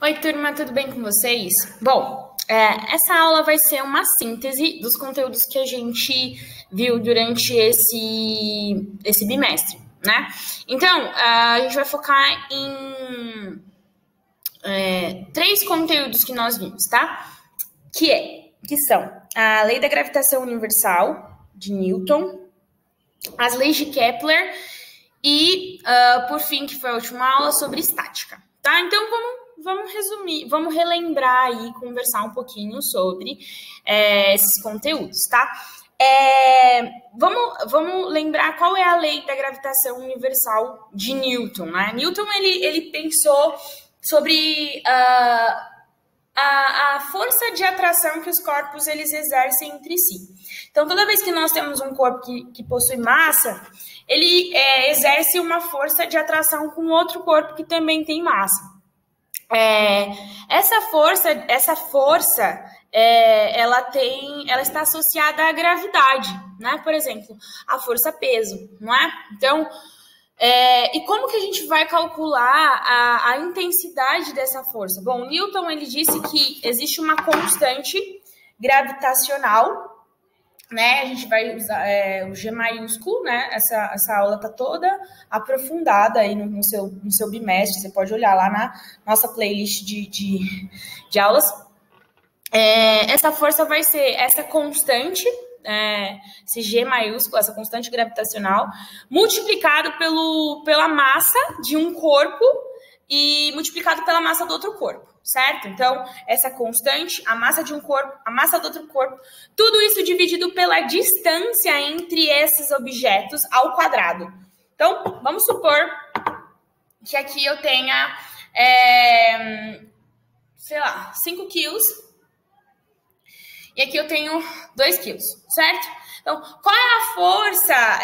Oi, turma, tudo bem com vocês? Bom, essa aula vai ser uma síntese dos conteúdos que a gente viu durante esse bimestre, né? Então, a gente vai focar em três conteúdos que nós vimos, tá? Que são a lei da gravitação universal, de Newton, as leis de Kepler e, por fim, que foi a última aula, sobre estática, tá? Então, vamos resumir, vamos relembrar e conversar um pouquinho sobre esses conteúdos, tá? Vamos lembrar qual é a lei da gravitação universal de Newton, né? Newton, ele pensou sobre a força de atração que os corpos eles exercem entre si. Então, toda vez que nós temos um corpo que possui massa, ele exerce uma força de atração com outro corpo que também tem massa. Essa força ela está associada à gravidade, né? Por exemplo, a força-peso, não é? Então, e como que a gente vai calcular a intensidade dessa força? Bom, Newton ele disse que existe uma constante gravitacional, né? A gente vai usar o G maiúsculo, né? Essa aula tá toda aprofundada aí no seu bimestre. Você pode olhar lá na nossa playlist de aulas. Essa força vai ser essa constante, esse G maiúsculo, essa constante gravitacional, multiplicado pela massa de um corpo e multiplicado pela massa do outro corpo, certo? Então, essa constante, a massa de um corpo, a massa do outro corpo, tudo isso dividido pela distância entre esses objetos ao quadrado. Então, vamos supor que aqui eu tenha, sei lá, 5 quilos e aqui eu tenho 2 quilos, certo? Então, qual é a força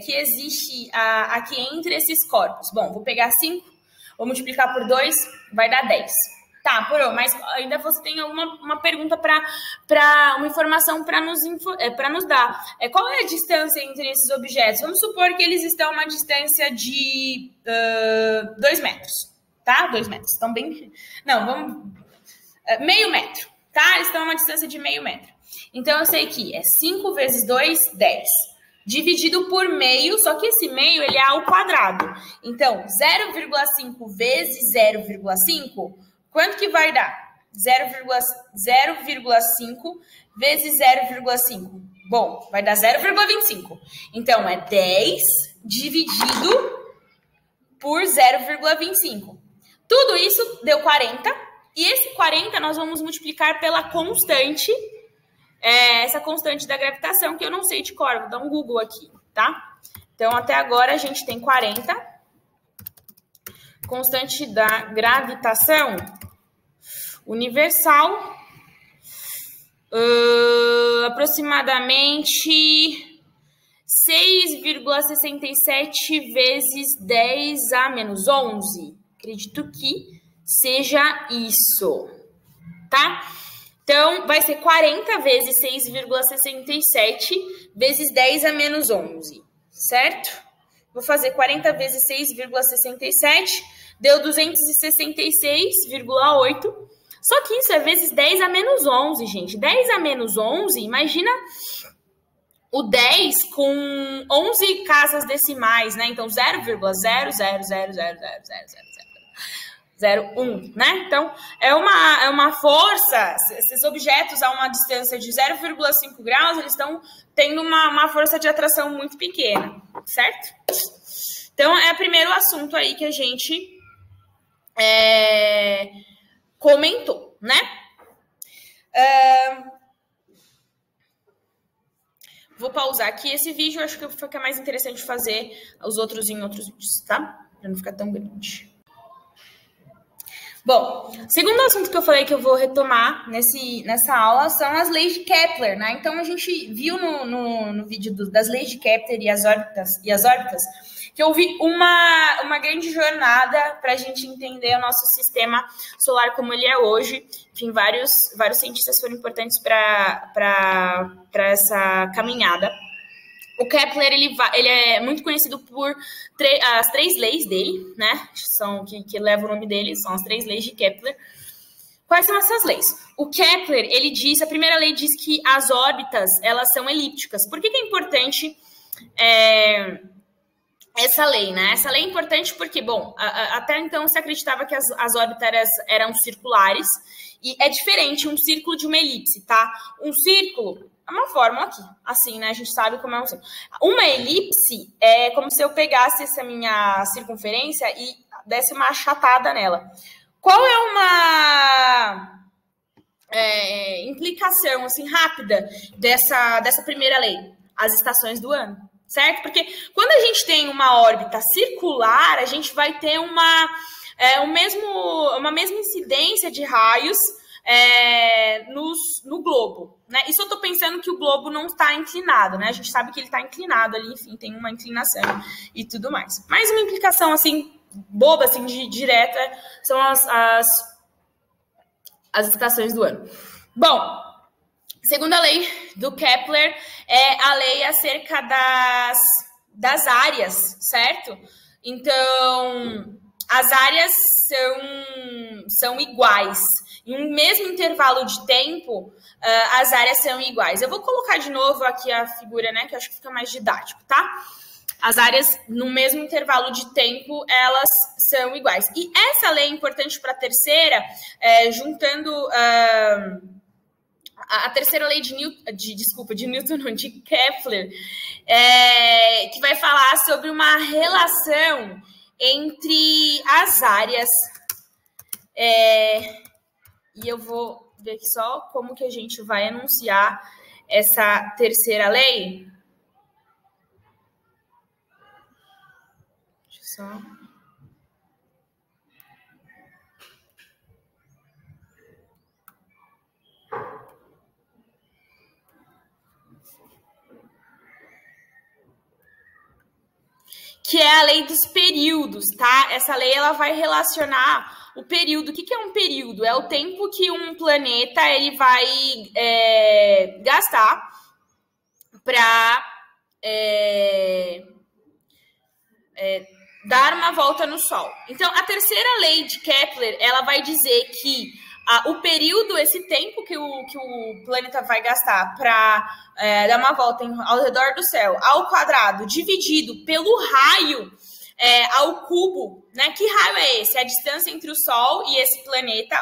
que existe aqui entre esses corpos? Bom, vou pegar 5, vou multiplicar por 2, vai dar 10. Tá, porou, mas ainda você tem uma pergunta uma informação para nos dar. Qual é a distância entre esses objetos? Vamos supor que eles estão a uma distância de 2 metros, tá? 2 metros, estão bem... Não, vamos... meio metro, tá? Eles estão a uma distância de meio metro. Então, eu sei que 5 vezes 2, 10. Dividido por meio, só que esse meio ele é ao quadrado. Então, 0,5 vezes 0,5, quanto que vai dar? 0,5 vezes 0,5. Bom, vai dar 0,25. Então, é 10 dividido por 0,25. Tudo isso deu 40. E esse 40 nós vamos multiplicar pela constante, essa constante da gravitação, que eu não sei de cor, vou dar um Google aqui, tá? Então, até agora a gente tem 40. Constante da gravitação universal, aproximadamente 6,67 vezes 10 a menos 11. Acredito que seja isso, tá? Então, vai ser 40 vezes 6,67 vezes 10 a menos 11, certo? Vou fazer 40 vezes 6,67, deu 266,8. Só que isso é vezes 10 a menos 11, gente. 10 a menos 11, imagina o 10 com 11 casas decimais, né? Então, 0,000000001, né? Então, é uma força, esses objetos a uma distância de 0,5 graus, eles estão tendo uma força de atração muito pequena, certo? Então, é o primeiro assunto aí que a gente comentou, né? Vou pausar aqui esse vídeo, acho que fica mais interessante fazer os outros em outros vídeos, tá? Pra não ficar tão grande. Bom, segundo assunto que eu falei que eu vou retomar nessa aula são as leis de Kepler, né? Então, a gente viu no vídeo das leis de Kepler e as órbitas que houve uma grande jornada para a gente entender o nosso sistema solar como ele é hoje. Enfim, vários cientistas foram importantes para essa caminhada. O Kepler, ele é muito conhecido por as 3 leis dele, né? Que levam o nome dele, são as 3 leis de Kepler. Quais são essas leis? O Kepler, ele diz, a primeira lei diz que as órbitas, elas são elípticas. Por que é importante essa lei, né? Essa lei é importante porque, bom, até então se acreditava que as órbitas eram circulares, e é diferente um círculo de uma elipse, tá? Um círculo é uma fórmula aqui, assim, né? A gente sabe como é um círculo. Uma elipse é como se eu pegasse essa minha circunferência e desse uma achatada nela. Qual é uma implicação, assim, rápida dessa primeira lei? As estações do ano, certo? Porque quando a gente tem uma órbita circular, a gente vai ter uma mesma incidência de raios no globo, né? Isso eu tô pensando que o globo não está inclinado, né? A gente sabe que ele está inclinado ali, enfim, tem uma inclinação e tudo mais. Mais uma implicação, assim, boba, assim, direta, são as estações do ano. Bom, segunda lei do Kepler é a lei acerca das áreas, certo? Então, as áreas são iguais. Em um mesmo intervalo de tempo, as áreas são iguais. Eu vou colocar de novo aqui a figura, né, que eu acho que fica mais didático, tá? As áreas, no mesmo intervalo de tempo, elas são iguais. E essa lei é importante para a terceira, juntando a terceira lei de Newton, não, de Kepler, que vai falar sobre uma relação entre as áreas. E eu vou ver aqui só como que a gente vai enunciar essa terceira lei. Deixa eu só... Que é a lei dos períodos, tá? Essa lei, ela vai relacionar o período. O que é um período? É o tempo que um planeta ele vai gastar para dar uma volta no Sol. Então, a terceira lei de Kepler, ela vai dizer que o período, esse tempo que o planeta vai gastar para dar uma volta ao redor do céu, ao quadrado, dividido pelo raio ao cubo, né? Que raio é esse? É a distância entre o Sol e esse planeta.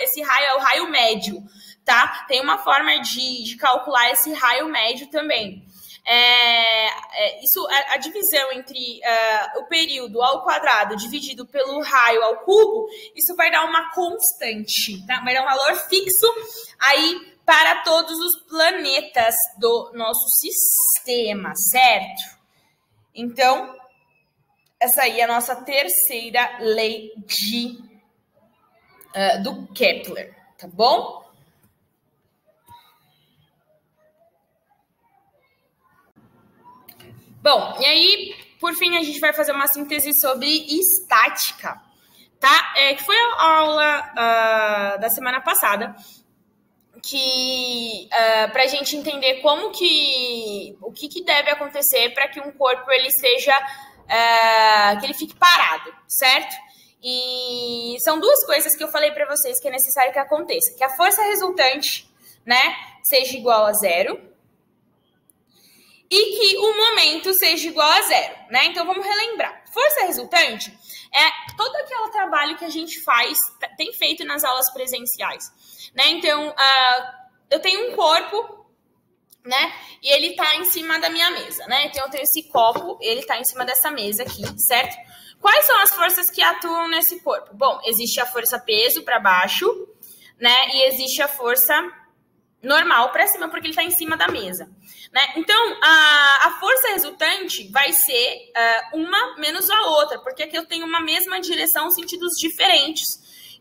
Esse raio é o raio médio, tá? Tem uma forma de calcular esse raio médio também. A divisão entre o período ao quadrado dividido pelo raio ao cubo, isso vai dar uma constante, tá? Vai dar um valor fixo aí para todos os planetas do nosso sistema, certo? Então, essa aí é a nossa terceira lei do Kepler, tá bom? Bom, e aí, por fim, a gente vai fazer uma síntese sobre estática, tá? Que foi a aula da semana passada, que para a gente entender o que deve acontecer para que um corpo ele seja que ele fique parado, certo? E são duas coisas que eu falei para vocês que é necessário que aconteça, que a força resultante, né, seja igual a 0 e que o momento seja igual a 0, né? Então vamos relembrar. Força resultante é todo aquele trabalho que a gente tem feito nas aulas presenciais, né? Então, eu tenho um corpo, né? E ele está em cima da minha mesa, né? Então, eu tenho esse copo, ele está em cima dessa mesa aqui, certo? Quais são as forças que atuam nesse corpo? Bom, existe a força peso para baixo, né? E existe a força normal para cima, porque ele está em cima da mesa, né? Então, a força resultante vai ser uma menos a outra, porque aqui eu tenho uma mesma direção, sentidos diferentes.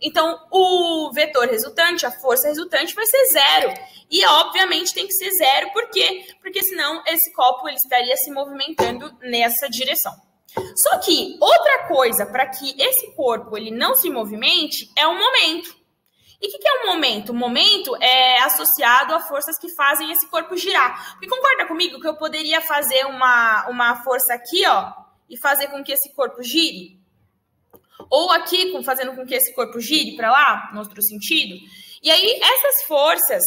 Então, o vetor resultante, a força resultante vai ser 0. E, obviamente, tem que ser 0. Por quê? Porque, senão, esse copo ele estaria se movimentando nessa direção. Só que outra coisa para que esse corpo ele não se movimente é o momento. E o que é um momento? O momento é associado a forças que fazem esse corpo girar. Porque concorda comigo que eu poderia fazer uma força aqui, ó, e fazer com que esse corpo gire? Ou aqui, fazendo com que esse corpo gire para lá, no outro sentido. E aí, essas forças,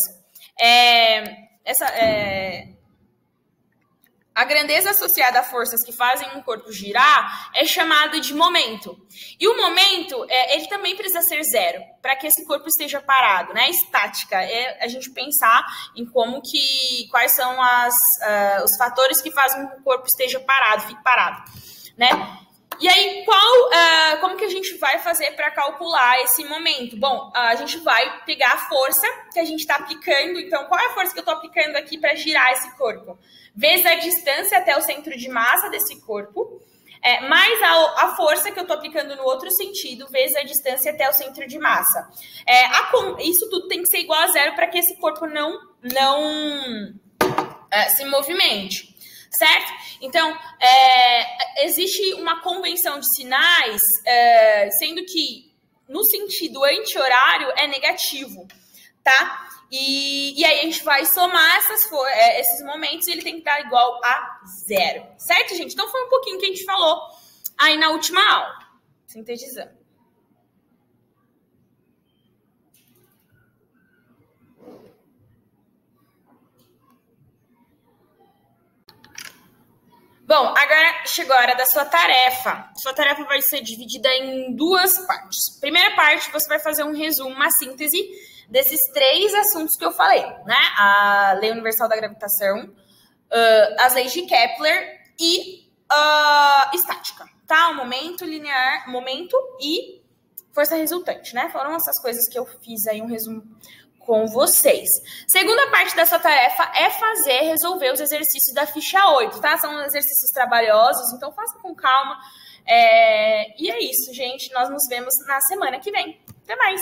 a grandeza associada a forças que fazem um corpo girar é chamada de momento. E o momento, ele também precisa ser zero, para que esse corpo esteja parado, né? Estática é a gente pensar em quais são os fatores que fazem com que o corpo esteja parado, fique parado, né? E aí, como que a gente vai fazer para calcular esse momento? Bom, a gente vai pegar a força que a gente está aplicando. Então, qual é a força que eu estou aplicando aqui para girar esse corpo? Vezes a distância até o centro de massa desse corpo, mais a força que eu estou aplicando no outro sentido, vezes a distância até o centro de massa. Isso tudo tem que ser igual a zero para que esse corpo não se movimente. Certo? Então, existe uma convenção de sinais, sendo que no sentido anti-horário é negativo, tá? E aí a gente vai somar esses momentos e ele tem que estar igual a zero. Certo, gente? Então foi um pouquinho que a gente falou aí na última aula, sintetizando. Bom, agora chegou a hora da sua tarefa. Sua tarefa vai ser dividida em duas partes. Primeira parte, você vai fazer um resumo, uma síntese desses 3 assuntos que eu falei, né? A lei universal da gravitação, as leis de Kepler e estática, tá? O momento linear, momento e força resultante, né? Foram essas coisas que eu fiz aí um resumo com vocês. Segunda parte da sua tarefa é resolver os exercícios da ficha 8, tá? São exercícios trabalhosos, então faça com calma. E é isso, gente. Nós nos vemos na semana que vem. Até mais!